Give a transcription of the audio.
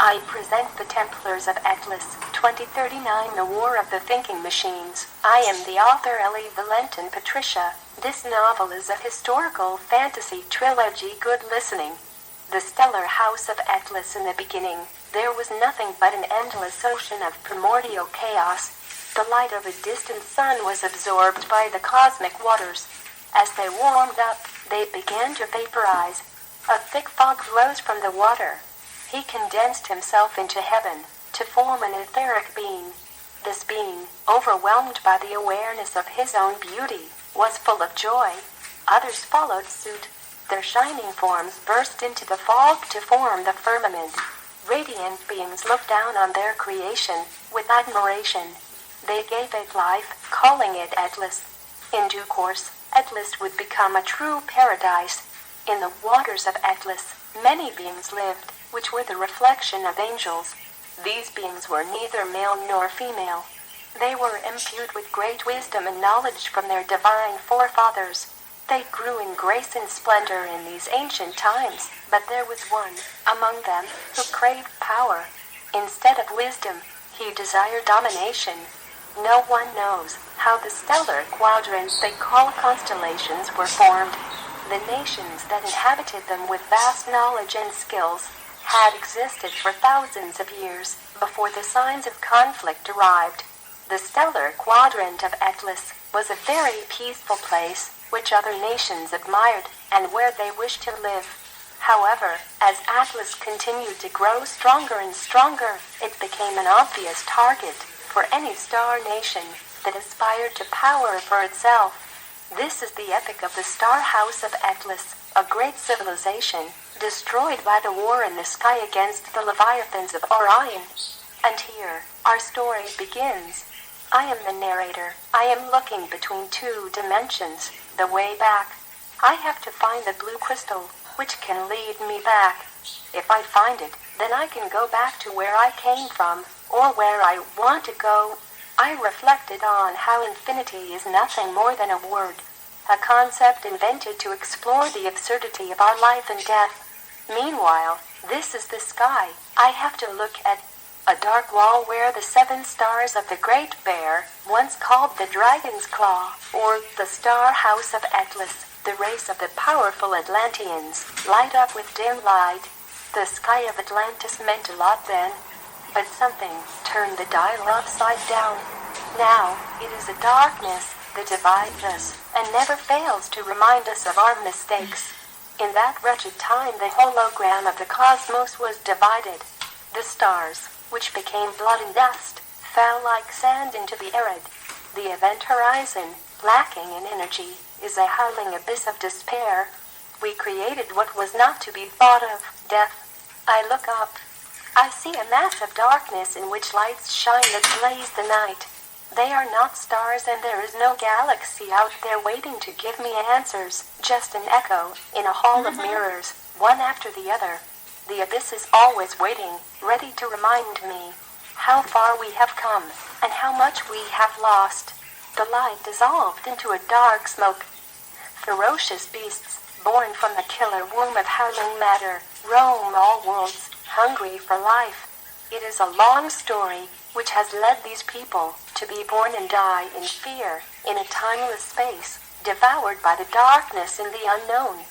I present the Templars of Atlas, 2039, The War of the Thinking Machines. I am the author Elli Valentin Patricia. This novel is a historical fantasy trilogy. Good listening. The stellar house of Atlas. In the beginning, there was nothing but an endless ocean of primordial chaos. The light of a distant sun was absorbed by the cosmic waters. As they warmed up, they began to vaporize. A thick fog rose from the water. He condensed himself into heaven, to form an etheric being. This being, overwhelmed by the awareness of his own beauty, was full of joy. Others followed suit. Their shining forms burst into the fog to form the firmament. Radiant beings looked down on their creation, with admiration. They gave it life, calling it Atlas. In due course, Atlas would become a true paradise. In the waters of Atlas, many beings lived, which were the reflection of angels. These beings were neither male nor female. They were imbued with great wisdom and knowledge from their divine forefathers. They grew in grace and splendor in these ancient times, but there was one among them who craved power. Instead of wisdom, he desired domination. No one knows how the stellar quadrants they call constellations were formed. The nations that inhabited them with vast knowledge and skills had existed for thousands of years before the signs of conflict arrived. The stellar quadrant of Atlas was a very peaceful place, which other nations admired and where they wished to live. However, as Atlas continued to grow stronger and stronger, it became an obvious target for any star nation that aspired to power for itself. This is the epic of the Star House of Atlas, a great civilization, destroyed by the war in the sky against the Leviathans of Orion. And here, our story begins. I am the narrator. I am looking between two dimensions, the way back. I have to find the blue crystal, which can lead me back. If I find it, then I can go back to where I came from, or where I want to go. I reflected on how infinity is nothing more than a word, a concept invented to explore the absurdity of our life and death. Meanwhile, this is the sky. I have to look at a dark wall where the 7 stars of the Great Bear, once called the Dragon's Claw, or the Star House of Atlas, the race of the powerful Atlanteans, light up with dim light. The sky of Atlantis meant a lot then, but something turned the dial upside down. Now, it is a darkness that divides us and never fails to remind us of our mistakes. In that wretched time, the hologram of the cosmos was divided. The stars, which became blood and dust, fell like sand into the arid. The event horizon, lacking in energy, is a howling abyss of despair. We created what was not to be thought of, death. I look up. I see a mass of darkness in which lights shine that blaze the night. They are not stars, and there is no galaxy out there waiting to give me answers, just an echo in a hall of mirrors, one after the other. The abyss is always waiting, ready to remind me how far we have come and how much we have lost. The light dissolved into a dark smoke. Ferocious beasts, born from the killer womb of howling matter, roam all worlds, hungry for life. It is a long story which has led these people to be born and die in fear, in a timeless space, devoured by the darkness and the unknown.